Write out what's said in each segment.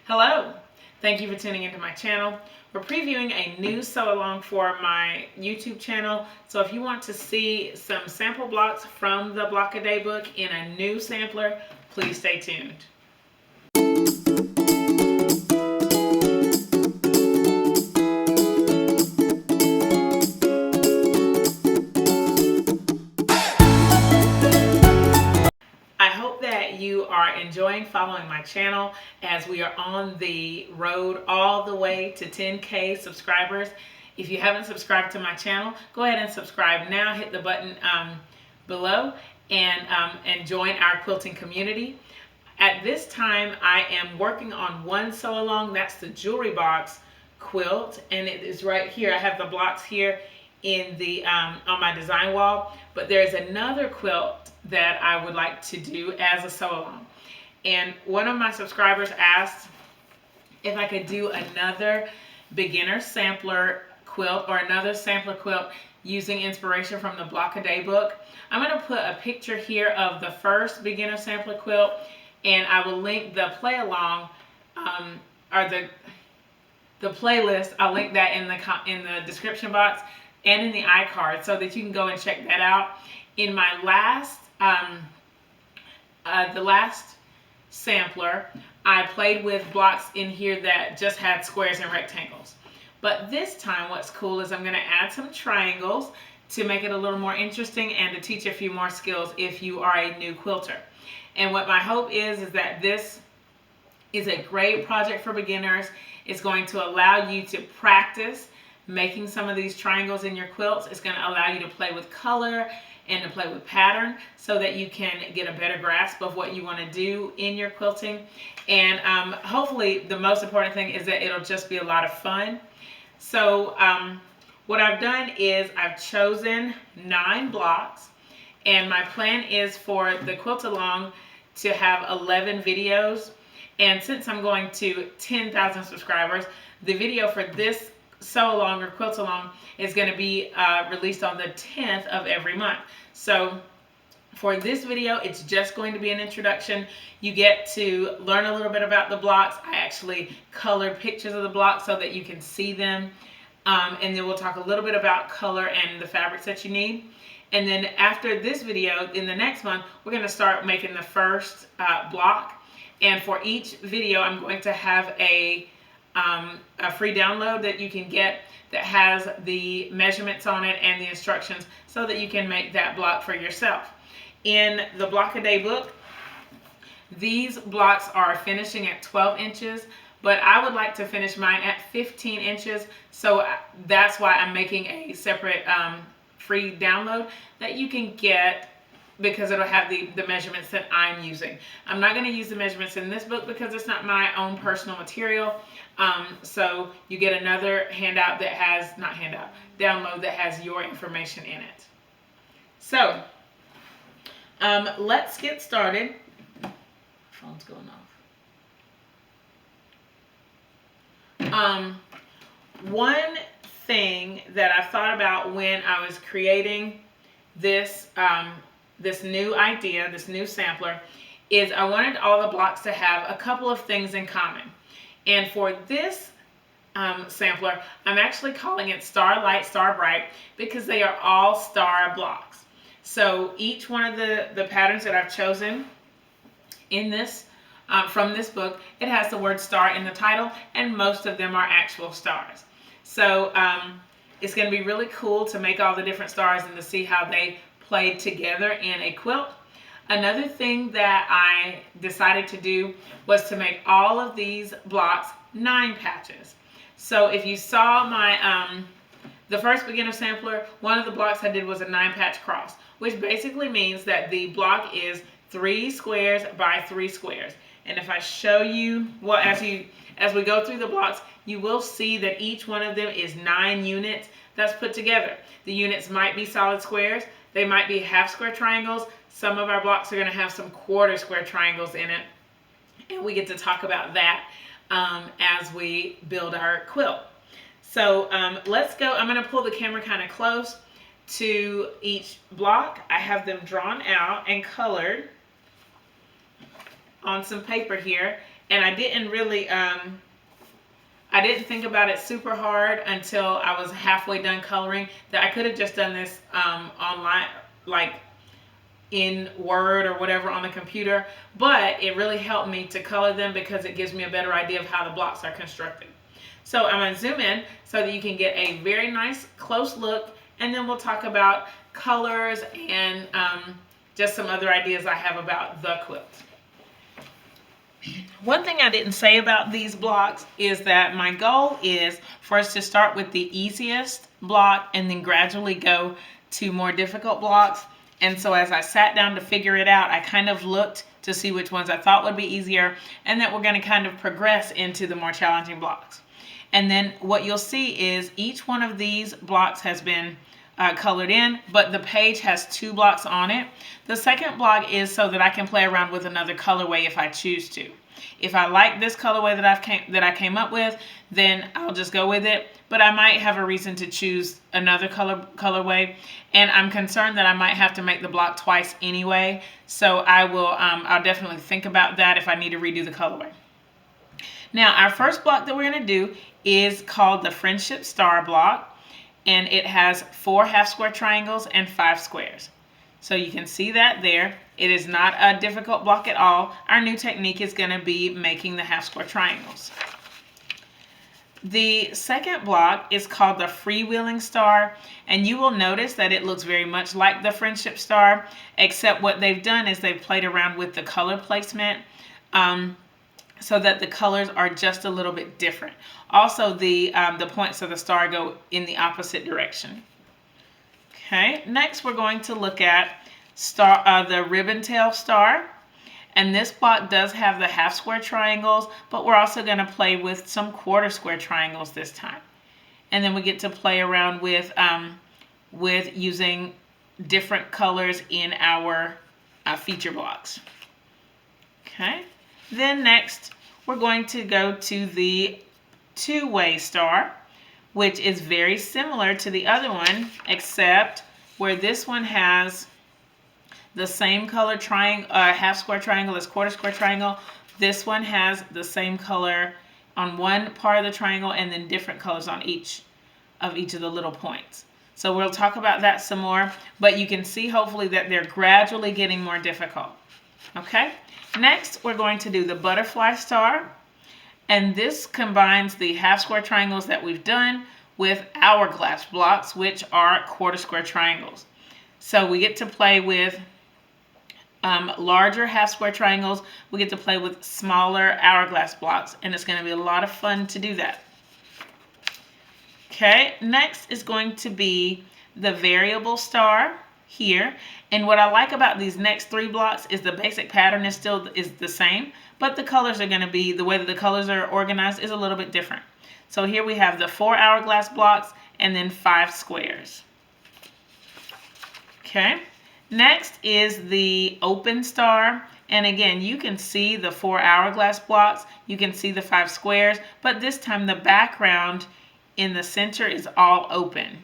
Hello, thank you for tuning into my channel. We're previewing a new sew along for my YouTube channel. So if you want to see some sample blocks from the Block a Day book in a new sampler, please stay tuned. I hope that you are enjoying following my channel as we are on the road all the way to 10K subscribers. If you haven't subscribed to my channel, go ahead and subscribe now. Hit the button below and join our quilting community. At this time, I am working on one sew along. That's the jewelry box quilt, and it is right here. I have the blocks here in the on my design wall, but there's another quilt that I would like to do as a sew along. And one of my subscribers asked if I could do another beginner sampler quilt or another sampler quilt using inspiration from the Block a Day book. I'm going to put a picture here of the first beginner sampler quilt, and I will link the play along or the playlist. I'll link that in the description box and in the iCard so that you can go and check that out. In my last the last sampler, I played with blocks in here that just had squares and rectangles. But this time what's cool is I'm going to add some triangles to make it a little more interesting and to teach a few more skills if you are a new quilter. And what my hope is that this is a great project for beginners. It's going to allow you to practice making some of these triangles in your quilts. It's going to allow you to play with color and to play with pattern so that you can get a better grasp of what you want to do in your quilting. And hopefully the most important thing is that it'll just be a lot of fun. So what I've done is I've chosen 9 blocks, and my plan is for the Quilt-Along to have 11 videos. And since I'm going to 10,000 subscribers, the video for this sew along or quilt along is going to be released on the 10th of every month. So for this video, it's just going to be an introduction. You get to learn a little bit about the blocks. I actually colored pictures of the blocks so that you can see them. And then we'll talk a little bit about color and the fabrics that you need. And then after this video, in the next month, we're going to start making the first block. And for each video, I'm going to have a free download that you can get that has the measurements on it and the instructions so that you can make that block for yourself. In the Block a Day book, these blocks are finishing at 12 inches, but I would like to finish mine at 15 inches. So that's why I'm making a separate free download that you can get, because it'll have the measurements that I'm using. I'm not going to use the measurements in this book because it's not my own personal material. So you get another handout that has, download that has your information in it. So let's get started. Phone's going off. One thing that I thought about when I was creating this this new idea, this new sampler, is I wanted all the blocks to have a couple of things in common. And for this sampler, I'm actually calling it Starlight, Star Bright, because they are all star blocks. So each one of the patterns that I've chosen in this, from this book, it has the word star in the title, and most of them are actual stars. So it's going to be really cool to make all the different stars and to see how they played together in a quilt. Another thing that I decided to do was to make all of these blocks 9 patches. So if you saw my the first beginner sampler, one of the blocks I did was a 9-patch cross, which basically means that the block is 3 squares by 3 squares. And if I show you, well, as we go through the blocks, you will see that each one of them is 9 units that's put together. The units might be solid squares. They might be half square triangles. Some of our blocks are going to have some quarter square triangles in it. And we get to talk about that as we build our quilt. So let's go. I'm going to pull the camera kind of close to each block. I have them drawn out and colored on some paper here. And I didn't really, I didn't think about it super hard until I was halfway done coloring, that I could have just done this online, like in Word or whatever on the computer, but it really helped me to color them because it gives me a better idea of how the blocks are constructed. So I'm going to zoom in so that you can get a very nice close look, and then we'll talk about colors and just some other ideas I have about the quilt. One thing I didn't say about these blocks is that my goal is for us to start with the easiest block and then gradually go to more difficult blocks. And so as I sat down to figure it out, I kind of looked to see which ones I thought would be easier, and that we're going to kind of progress into the more challenging blocks. And then what you'll see is each one of these blocks has been colored in, but the page has 2 blocks on it. The second block is so that I can play around with another colorway if I choose to. If I like this colorway that I came up with, then I'll just go with it. But I might have a reason to choose another colorway, and I'm concerned that I might have to make the block twice anyway. So I'll definitely think about that if I need to redo the colorway. Now, our first block that we're going to do is called the Friendship Star block, and it has 4 half square triangles and 5 squares. So you can see that there. It is not a difficult block at all. Our new technique is going to be making the half square triangles. The second block is called the Freewheeling Star, and you will notice that it looks very much like the Friendship Star, except what they've done is they've played around with the color placement so that the colors are just a little bit different. Also, the points of the star go in the opposite direction. Okay, next we're going to look at the Ribbon Tail Star. And this block does have the half square triangles, but we're also going to play with some quarter square triangles this time. And then we get to play around with using different colors in our feature blocks. Okay, then next we're going to go to the Two-Way Star, which is very similar to the other one, except where this one has the same color half square triangle as quarter square triangle. This one has the same color on one part of the triangle and then different colors on each of the little points. So we'll talk about that some more, but you can see hopefully that they're gradually getting more difficult. Okay, next we're going to do the Butterfly Star, and this combines the half square triangles that we've done with hourglass blocks, which are quarter square triangles. So we get to play with larger half square triangles. We get to play with smaller hourglass blocks, and it's going to be a lot of fun to do that. Okay, next is going to be the Variable Star here, and what I like about these next 3 blocks is the basic pattern is the same, but the colors are going to be, the way that the colors are organized is a little bit different. So here we have the 4 hourglass blocks and then 5 squares. Okay, next is the Open Star, and again you can see the 4 hourglass blocks, you can see the 5 squares, but this time the background in the center is all open.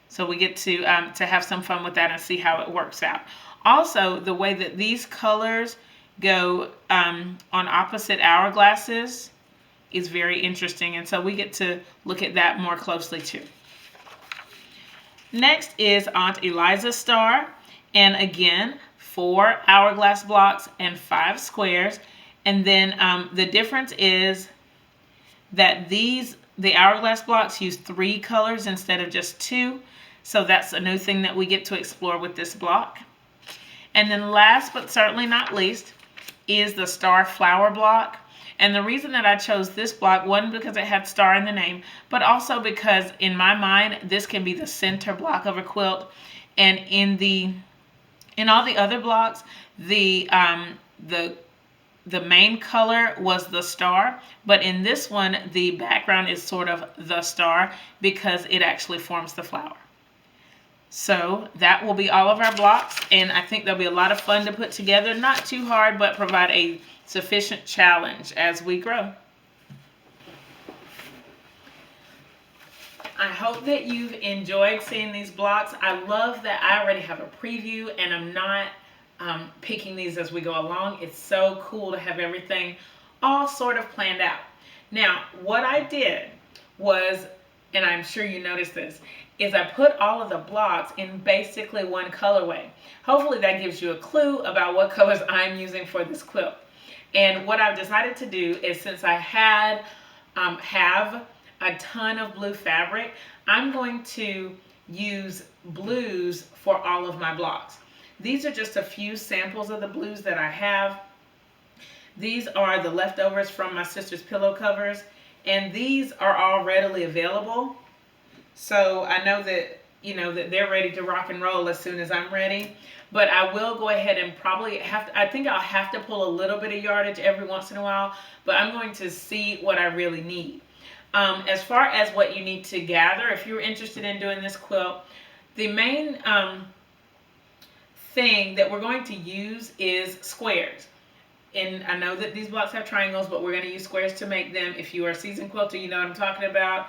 So we get to have some fun with that and see how it works out. Also, the way that these colors go on opposite hourglasses is very interesting, and so we get to look at that more closely too. Next is Aunt Eliza's Star, and again 4 hourglass blocks and 5 squares, and then the difference is that the hourglass blocks use 3 colors instead of just 2, so that's a new thing that we get to explore with this block. And then last but certainly not least is the Star Flower block. And the reason that I chose this block, one, because it had star in the name, but also because in my mind this can be the center block of a quilt. And in all the other blocks, the main color was the star, but in this one the background is sort of the star because it actually forms the flower. So that will be all of our blocks, and I think they'll be a lot of fun to put together. Not too hard, but provide a sufficient challenge as we grow. I hope that you've enjoyed seeing these blocks. I love that I already have a preview and I'm not picking these as we go along. It's so cool to have everything all sort of planned out. Now, what I did was, and I'm sure you noticed this, is I put all of the blocks in basically one colorway. Hopefully that gives you a clue about what colors I'm using for this quilt. And what I've decided to do is, since I have a ton of blue fabric, I'm going to use blues for all of my blocks. These are just a few samples of the blues that I have. These are the leftovers from my sister's pillow covers, and these are all readily available. So I know that, that they're ready to rock and roll as soon as I'm ready. But I will go ahead and probably I think I'll have to pull a little bit of yardage every once in a while, but I'm going to see what I really need. As far as what you need to gather, if you're interested in doing this quilt, the main thing that we're going to use is squares. And I know that these blocks have triangles, but we're going to use squares to make them. If you are a seasoned quilter, you know what I'm talking about.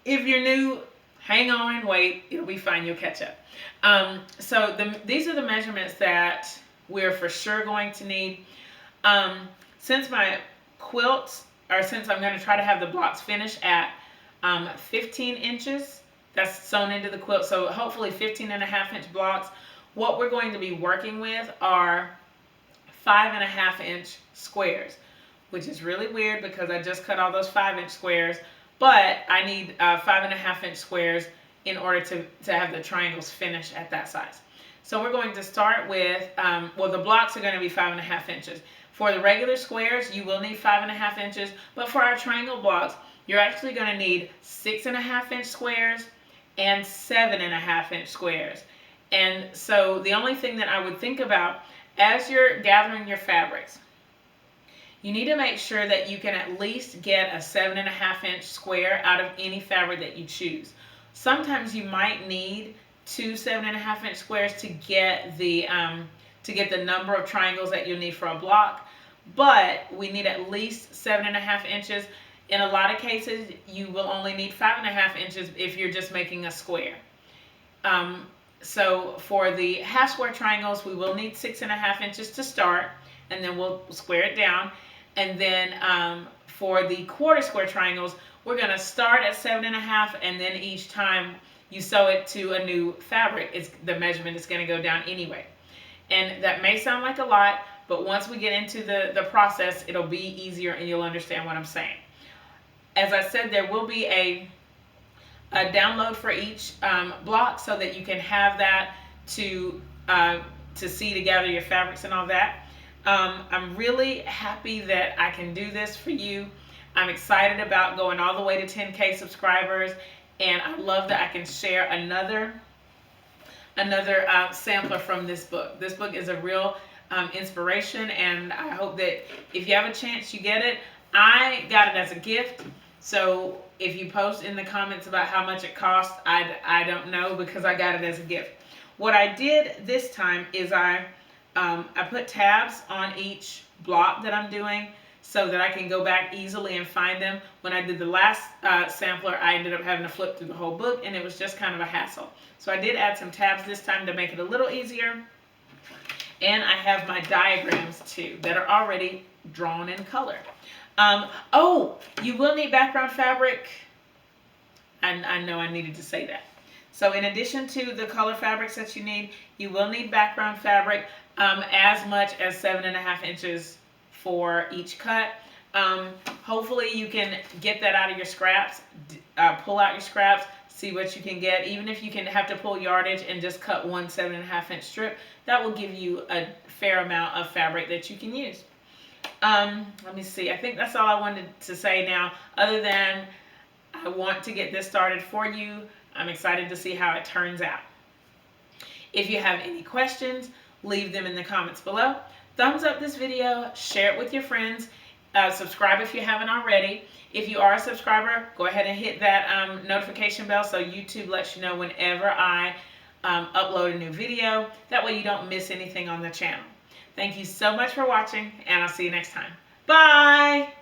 If you're new, hang on and wait. It'll be fine. You'll catch up. These are the measurements that we're for sure going to need. Since my quilts, or since I'm going to try to have the blocks finished at 15 inches, that's sewn into the quilt, so hopefully 15.5-inch blocks. What we're going to be working with are 5.5-inch squares, which is really weird because I just cut all those 5-inch squares, but I need 5.5-inch squares in order to have the triangles finished at that size. So we're going to start with, the blocks are going to be 5.5 inches. For the regular squares, you will need 5.5 inches, but for our triangle blocks, you're actually going to need 6.5-inch squares and 7.5-inch squares. And so the only thing that I would think about as you're gathering your fabrics, you need to make sure that you can at least get a 7.5-inch square out of any fabric that you choose. Sometimes you might need 2 7.5-inch squares to get the number of triangles that you'll need for a block, but we need at least 7.5 inches. In a lot of cases, you will only need 5.5 inches if you're just making a square. So for the half square triangles, we will need 6.5 inches to start, and then we'll square it down. And then for the quarter square triangles, we're going to start at 7.5, and then each time you sew it to a new fabric, the measurement is going to go down anyway. And that may sound like a lot, but once we get into the process, it'll be easier and you'll understand what I'm saying. As I said, there will be a download for each block so that you can have that to see to gather your fabrics and all that. I'm really happy that I can do this for you. I'm excited about going all the way to 10K subscribers, and I love that I can share another sampler from this book. This book is a real inspiration, and I hope that if you have a chance, you get it. I got it as a gift, so if you post in the comments about how much it cost, I don't know, because I got it as a gift. What I did this time is I put tabs on each block that I'm doing so that I can go back easily and find them. When I did the last sampler, I ended up having to flip through the whole book, and it was just kind of a hassle. So I did add some tabs this time to make it a little easier. And I have my diagrams too that are already drawn in color. Oh, you will need background fabric. I know I needed to say that. So in addition to the color fabrics that you need, you will need background fabric as much as 7.5 inches for each cut. Hopefully you can get that out of your scraps, pull out your scraps, see what you can get. Even if you can have to pull yardage and just cut one 7.5-inch strip, that will give you a fair amount of fabric that you can use. Let me see. I think that's all I wanted to say now, other than I want to get this started for you. I'm excited to see how it turns out. If you have any questions, leave them in the comments below. Thumbs up this video, share it with your friends, subscribe if you haven't already. If you are a subscriber, go ahead and hit that notification bell so YouTube lets you know whenever I upload a new video. That way you don't miss anything on the channel. Thank you so much for watching, and I'll see you next time. Bye!